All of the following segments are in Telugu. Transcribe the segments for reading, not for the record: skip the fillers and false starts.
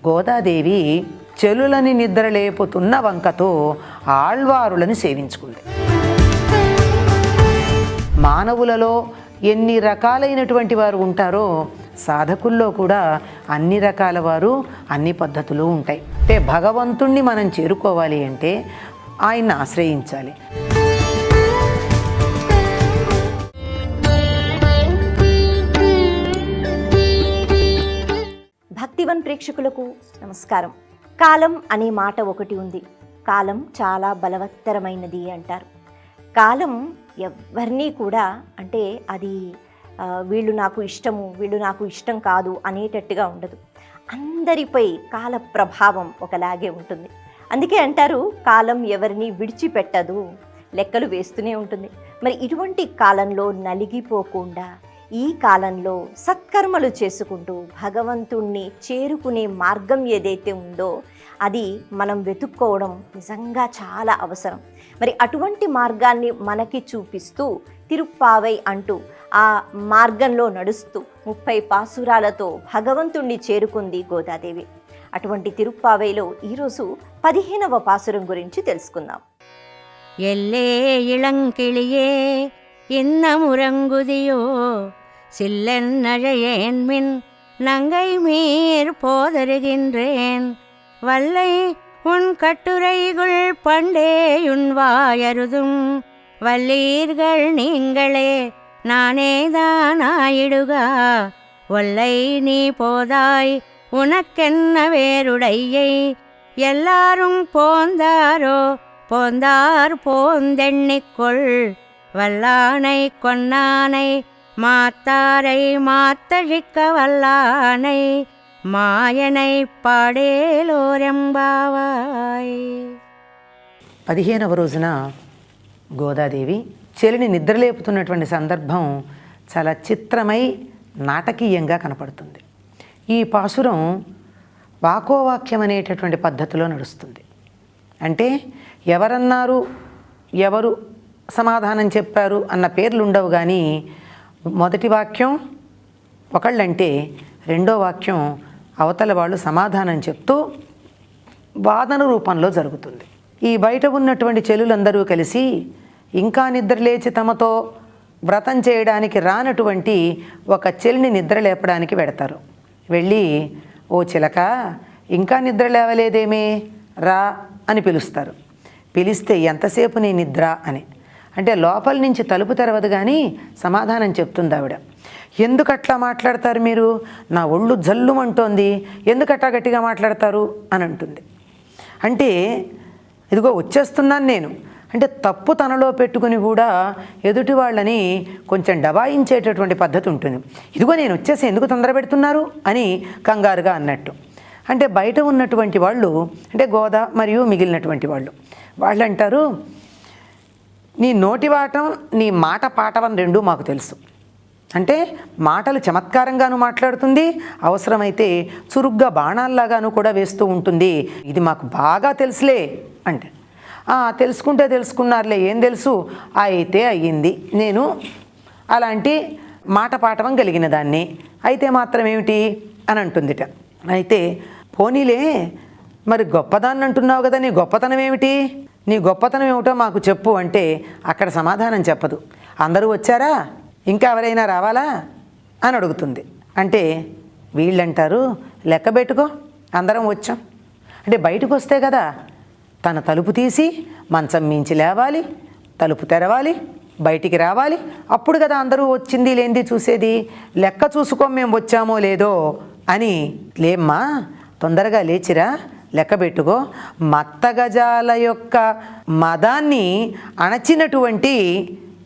గోదాదేవి చెలులని నిద్రలేపుతున్న వంకతో ఆళ్వారులను సేవించుకుంది. మానవులలో ఎన్ని రకాలైనటువంటి వారు ఉంటారో సాధకుల్లో కూడా అన్ని రకాల వారు, అన్ని పద్ధతులు ఉంటాయి. అంటే భగవంతుణ్ణి మనం చేరుకోవాలి అంటే ఆయన్ని ఆశ్రయించాలి. భక్తివన్ ప్రేక్షకులకు నమస్కారం. కాలం అనే మాట ఒకటి ఉంది. కాలం చాలా బలవత్తరమైనది అంటారు. కాలం ఎవరినీ కూడా అంటే అది వీళ్ళు నాకు ఇష్టము, వీళ్ళు నాకు ఇష్టం కాదు అనేటట్టుగా ఉండదు. అందరిపై కాల ప్రభావం ఒకలాగే ఉంటుంది. అందుకే అంటారు కాలం ఎవరిని విడిచిపెట్టదు, లెక్కలు వేస్తూనే ఉంటుంది. మరి ఇటువంటి కాలంలో నలిగిపోకుండా ఈ కాలంలో సత్కర్మలు చేసుకుంటూ భగవంతుణ్ణి చేరుకునే మార్గం ఏదైతే ఉందో అది మనం వెతుక్కోవడం నిజంగా చాలా అవసరం. మరి అటువంటి మార్గాన్ని మనకి చూపిస్తూ తిరుప్పావై అంటూ ఆ మార్గంలో నడుస్తూ 30 పాసురాలతో భగవంతుణ్ణి చేరుకుంది గోదాదేవి. అటువంటి తిరుప్పావైలో ఈరోజు 15వ పాసురం గురించి తెలుసుకుందాం. ఎల్లే ఇళంకిళియే இன்னமுறங்குதியோ சில்லென்னழையேன்மின் நங்கை மீர் போதருகின்றேன் வல்லை உன் கட்டுரைகுள் பண்டேயுன் வாயருதும் வல்லீர்கள் நீங்களே நானேதானாயிடுக ஒல்லை நீ போதாய் உனக்கென்ன வேறுடையை எல்லாரும் போந்தாரோ போந்தார் போந்தெண்ணிக்கொள் வல்லானை கொன்னானை மாத்தாரை மாத்தழிக்க வல்லானை మాయనై పాడేలోరెంబావాయ్. 15వ రోజున గోదాదేవి చెలిని నిద్రలేపుతున్నటువంటి సందర్భం చాలా చిత్రమై నాటకీయంగా కనపడుతుంది. ఈ పాసురం వాకోవాక్యం అనేటటువంటి పద్ధతిలో నడుస్తుంది. అంటే ఎవరన్నారు, ఎవరు సమాధానం చెప్పారు అన్న పేర్లు ఉండవు. కానీ మొదటి వాక్యం ఒకళ్ళంటే రెండో వాక్యం అవతల వాళ్ళు సమాధానం చెప్తూ వాదన రూపంలో జరుగుతుంది. ఈ బయట ఉన్నటువంటి చెలులందరూ కలిసి ఇంకా నిద్రలేచి తమతో వ్రతం చేయడానికి రానటువంటి ఒక చెలిని నిద్ర లేపడానికి వెడతారు. వెళ్ళి ఓ చిలక ఇంకా నిద్ర లేవలేదేమే రా అని పిలుస్తారు. పిలిస్తే ఎంతసేపు నీ నిద్ర అని అంటే లోపల నుంచి తలుపు తెరవదు కానీ సమాధానం చెప్తుంది ఆవిడ. ఎందుకట్లా మాట్లాడతారు మీరు, నా ఒళ్ళు జల్లుమంటోంది, ఎందుకట్లా గట్టిగా మాట్లాడతారు అని అంటుంది. అంటే ఇదిగో వచ్చేస్తున్నాను నేను అంటే తప్పు తనలో పెట్టుకుని కూడా ఎదుటి వాళ్ళని కొంచెం డబాయించేటటువంటి పద్ధతి ఉంటుంది. ఇదిగో నేను వచ్చేసి ఎందుకు తొందర పెడుతున్నారు అని కంగారుగా అన్నట్టు. అంటే బయట ఉన్నటువంటి వాళ్ళు అంటే గోదా మరియు మిగిలినటువంటి వాళ్ళు అంటారు, నీ నోటివాటం నీ మాట పాటవం రెండూ మాకు తెలుసు. అంటే మాటలు చమత్కారంగాను మాట్లాడుతుంది, అవసరమైతే చురుగ్గా బాణాల్లాగాను కూడా వేస్తూ ఉంటుంది. ఇది మాకు బాగా తెలుసులే అంటే తెలుసుకుంటే తెలుసుకున్నారులే, ఏం తెలుసు, అయితే అయ్యింది, నేను అలాంటి మాట పాటవం కలిగిన దాన్ని, అయితే మాత్రం ఏమిటి అని అంటుందిట. అయితే పోనీలే మరి గొప్పదాన్ని అంటున్నావు కదా, నీ గొప్పతనం ఏమిటి, నీ గొప్పతనం ఏమిటో మాకు చెప్పు అంటే అక్కడ సమాధానం చెప్పదు. అందరూ వచ్చారా, ఇంకా ఎవరైనా రావాలా అని అడుగుతుంది. అంటే వీళ్ళంటారు లెక్క పెట్టుకో అందరం వచ్చాం అంటే బయటకు వస్తే కదా తన తలుపు తీసి మంచం మించి లేవాలి, తలుపు తెరవాలి, బయటికి రావాలి, అప్పుడు కదా అందరూ వచ్చింది లేనిది చూసేది. లెక్క చూసుకో మేము వచ్చామో లేదో అని. లేమ్మా తొందరగా లేచిరా, లెక్క పెట్టుకో. మత్తగజాల యొక్క మదాన్ని అణచినటువంటి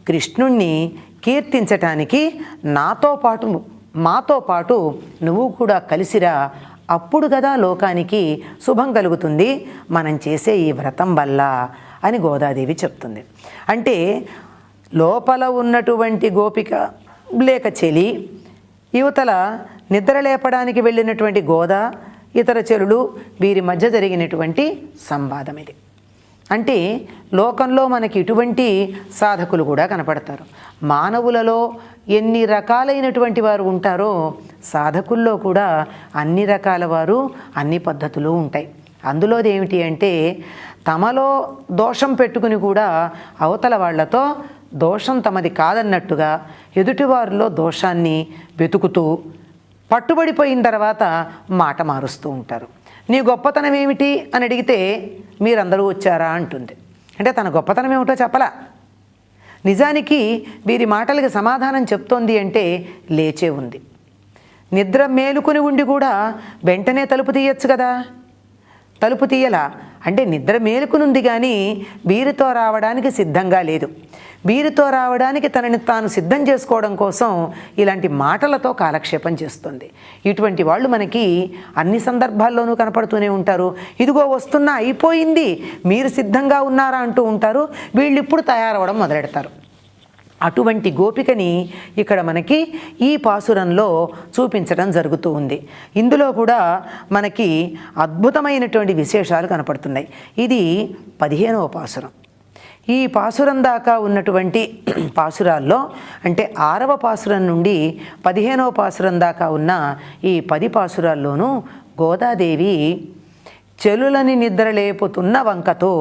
కృష్ణుణ్ణి కీర్తించటానికి మాతో పాటు నువ్వు కూడా కలిసిరా, అప్పుడు కదా లోకానికి శుభం కలుగుతుంది మనం చేసే ఈ వ్రతం వల్ల అని గోదాదేవి చెప్తుంది. అంటే లోపల ఉన్నటువంటి గోపిక లేక చెలి, యువతల నిద్ర లేపడానికి వెళ్ళినటువంటి గోదా, ఇతర చెలులు, వీరి మధ్య జరిగినటువంటి సంవాదం ఇది. అంటే లోకంలో మనకి ఇటువంటి సాధకులు కూడా కనపడతారు. మానవులలో ఎన్ని రకాలైనటువంటి వారు ఉంటారో సాధకుల్లో కూడా అన్ని రకాల వారు, అన్ని పద్ధతులు ఉంటాయి. అందులోది ఏమిటి అంటే తమలో దోషం పెట్టుకుని కూడా అవతల వాళ్లతో దోషం తమది కాదన్నట్టుగా ఎదుటివారిలో దోషాన్ని వెతుకుతూ పట్టుబడిపోయిన తర్వాత మాట మారుస్తూ ఉంటారు. నీ గొప్పతనం ఏమిటి అని అడిగితే మీరందరూ వచ్చారా అంటుంది. అంటే తన గొప్పతనం ఏమిటో చెప్పలా. నిజానికి వీరి మాటలకి సమాధానం చెప్తోంది అంటే లేచే ఉంది. నిద్ర మేలుకుని ఉండి కూడా వెంటనే తలుపు తీయచ్చు కదా, తలుపు తీయలా. అంటే నిద్ర మేలుకునుంది కానీ వీరితో రావడానికి సిద్ధంగా లేదు. వీరితో రావడానికి తనని తాను సిద్ధం చేసుకోవడం కోసం ఇలాంటి మాటలతో కాలక్షేపం చేస్తుంది. ఇటువంటి వాళ్ళు మనకి అన్ని సందర్భాల్లోనూ కనపడుతూనే ఉంటారు. ఇదిగో వస్తున్నా, అయిపోయింది, మీరు సిద్ధంగా ఉన్నారా అంటూ ఉంటారు. వీళ్ళు ఇప్పుడు తయారవడం మొదలెడతారు. అటువంటి గోపికని ఇక్కడ మనకి ఈ పాసురంలో చూపించడం జరుగుతూ ఉంది. ఇందులో కూడా మనకి అద్భుతమైనటువంటి విశేషాలు కనపడుతున్నాయి. ఇది 15వ పాసురం. ఈ పాసురం దాకా ఉన్నటువంటి పాసురాల్లో అంటే 6వ పాసురం నుండి 15వ పాసురం దాకా ఉన్న ఈ 10 పాసురాల్లోనూ గోదాదేవి చెలులని నిద్రలేపుతున్న వంకతో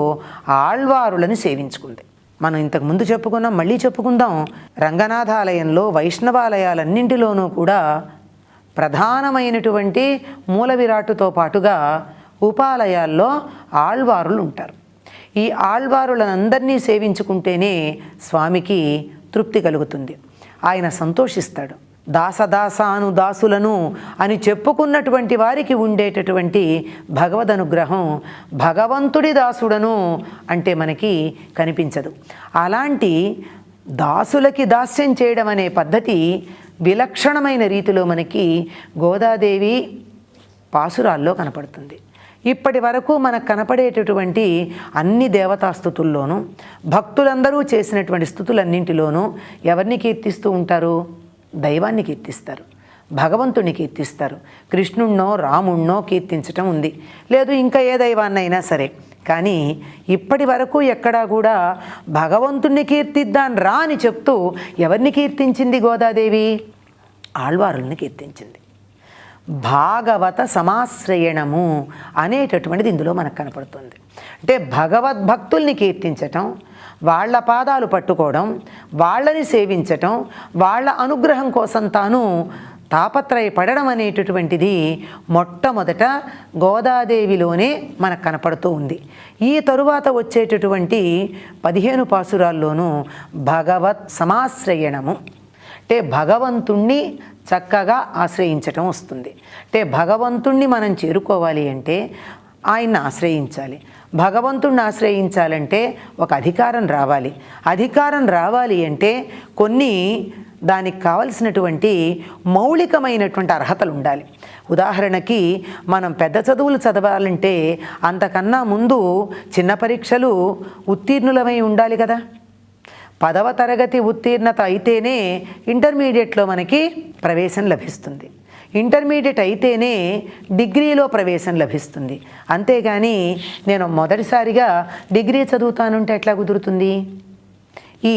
ఆళ్వారులను సేవించుకుంది. మనం ఇంతకుముందు చెప్పుకున్నాం, మళ్ళీ చెప్పుకుందాం. రంగనాథాలయంలో వైష్ణవాలయాలన్నింటిలోనూ కూడా ప్రధానమైనటువంటి మూల విరాట్టుతో పాటుగా ఉపాలయాల్లో ఆళ్వారులు ఉంటారు. ఈ ఆళ్వారులందరినీ సేవించుకుంటేనే స్వామికి తృప్తి కలుగుతుంది, ఆయన సంతోషిస్తాడు. దాసదాసాను దాసులను అని చెప్పుకున్నటువంటి వారికి ఉండేటటువంటి భగవద్ అనుగ్రహం భగవంతుడి దాసుడను అంటే మనకి కనిపించదు. అలాంటి దాసులకి దాస్యం చేయడం అనే పద్ధతి విలక్షణమైన రీతిలో మనకి గోదాదేవి పాసురాల్లో కనపడుతుంది. ఇప్పటి వరకు మనకు కనపడేటటువంటి అన్ని దేవతాస్తుతుల్లోనూ భక్తులందరూ చేసినటువంటి స్థుతులన్నింటిలోనూ ఎవరిని కీర్తిస్తూ ఉంటారు? దైవాన్ని కీర్తిస్తారు, భగవంతుని కీర్తిస్తారు. కృష్ణుణ్ణో రాముణ్ణో కీర్తించటం ఉంది, లేదు ఇంకా ఏ దైవాన్నైనా సరే. కానీ ఇప్పటి వరకు ఎక్కడా కూడా భగవంతుణ్ణి కీర్తిద్దాం రా అని చెప్తూ ఎవరిని కీర్తించింది గోదాదేవి? ఆళ్వారుల్ని కీర్తించింది. భాగవత సమాశ్రయణము అనేటటువంటిది ఇందులో మనకు కనపడుతుంది. అంటే భగవద్భక్తుల్ని కీర్తించటం, వాళ్ళ పాదాలు పట్టుకోవడం, వాళ్ళని సేవించటం, వాళ్ళ అనుగ్రహం కోసం తాను తాపత్రయపడడం అనేటటువంటిది మొట్టమొదట గోదాదేవిలోనే మనకు కనపడుతూ ఉంది. ఈ తరువాత వచ్చేటటువంటి 15 పాసురాల్లోనూ భగవత్ సమాశ్రయణము అంటే భగవంతుణ్ణి చక్కగా ఆశ్రయించటం వస్తుంది. అంటే భగవంతుణ్ణి మనం చేరుకోవాలి అంటే ఆయన్ని ఆశ్రయించాలి. భగవంతుణ్ణి ఆశ్రయించాలంటే ఒక అధికారం రావాలి. అధికారం రావాలి అంటే కొన్ని దానికి కావలసినటువంటి మౌలికమైనటువంటి అర్హతలు ఉండాలి. ఉదాహరణకి మనం పెద్ద చదువులు చదవాలంటే అంతకన్నా ముందు చిన్న పరీక్షలు ఉత్తీర్ణులమై ఉండాలి కదా. 10వ తరగతి ఉత్తీర్ణత అయితేనే ఇంటర్మీడియట్లో మనకి ప్రవేశం లభిస్తుంది. ఇంటర్మీడియట్ అయితేనే డిగ్రీలో ప్రవేశం లభిస్తుంది. అంతేగాని నేను మొదటిసారిగా డిగ్రీ చదువుతానంటే ఎట్లా కుదురుతుంది? ఈ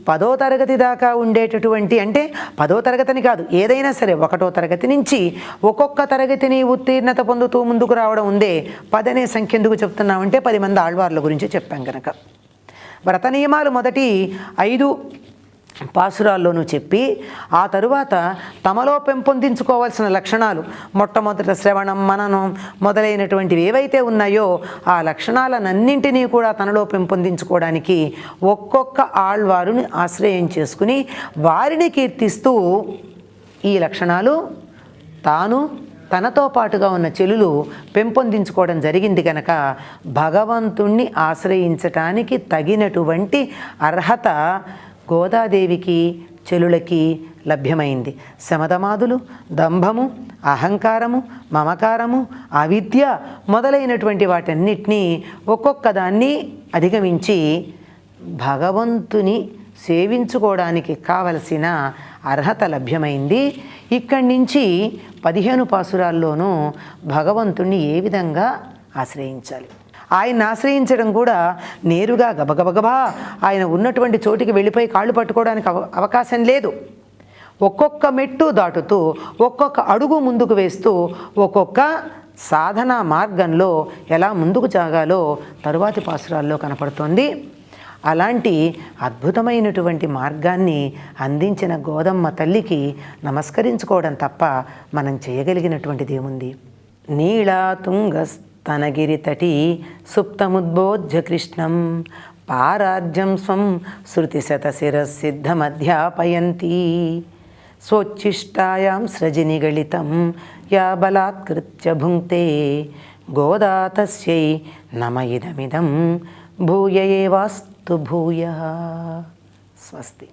10వ తరగతి దాకా ఉండేటటువంటి అంటే 10వ తరగతిని కాదు, ఏదైనా సరే 1వ తరగతి నుంచి ఒక్కొక్క తరగతిని ఉత్తీర్ణత పొందుతూ ముందుకు రావడం ఉందే. 10 అనే సంఖ్య ఎందుకు చెప్తున్నామంటే 10 మంది ఆళ్వార్ల గురించి చెప్పాం కనుక. వ్రత నియమాలు మొదటి 5 పాసురాల్లోనూ చెప్పి ఆ తరువాత తమలో పెంపొందించుకోవాల్సిన లక్షణాలు మొట్టమొదట శ్రవణం, మననం మొదలైనటువంటివి ఏవైతే ఉన్నాయో ఆ లక్షణాలన్నింటినీ కూడా తనలో పెంపొందించుకోవడానికి ఒక్కొక్క ఆళ్వారుని ఆశ్రయం చేసుకుని వారిని కీర్తిస్తూ ఈ లక్షణాలు తాను తనతో పాటుగా ఉన్న చెలులు పెంపొందించుకోవడం జరిగింది కనుక భగవంతుణ్ణి ఆశ్రయించటానికి తగినటువంటి అర్హత గోదాదేవికి చెలులకి లభ్యమైంది. శమదమాదులు, దంభము, అహంకారము, మమకారము, అవిద్య మొదలైనటువంటి వాటన్నిటినీ ఒక్కొక్క దాన్ని అధిగమించి భగవంతుని సేవించుకోవడానికి కావలసిన అర్హత లభ్యమైంది. ఇక్కడి నుంచి 15 పాసురాల్లోనూ భగవంతుణ్ణి ఏ విధంగా ఆశ్రయించాలి, ఆయన్ని ఆశ్రయించడం కూడా నేరుగా గబగబగబా ఆయన ఉన్నటువంటి చోటికి వెళ్ళిపోయి కాళ్ళు పట్టుకోవడానికి అవకాశం లేదు. ఒక్కొక్క మెట్టు దాటుతూ ఒక్కొక్క అడుగు ముందుకు వేస్తూ ఒక్కొక్క సాధనా మార్గంలో ఎలా ముందుకు సాగాలో తరువాతి పాసురాల్లో కనపడుతోంది. అలాంటి అద్భుతమైనటువంటి మార్గాన్ని అందించిన గోదమ్మ తల్లికి నమస్కరించుకోవడం తప్ప మనం చేయగలిగినటువంటిది ఏముంది? నీళా తుంగస్తనగిరి తటి సుప్తముద్బోధ్య కృష్ణం పారాజ్యం స్వం శృతిశతశిరసిద్ధమధ్యాపయంతి స్వోచ్ఛిష్టాయాం స్రజినిగళితం యా బలాత్కృత్య భుంక్తే గోదా తస్యై నమ ఇదమిదం భూయ ఏవాస్తు భూయః. స్వస్తి.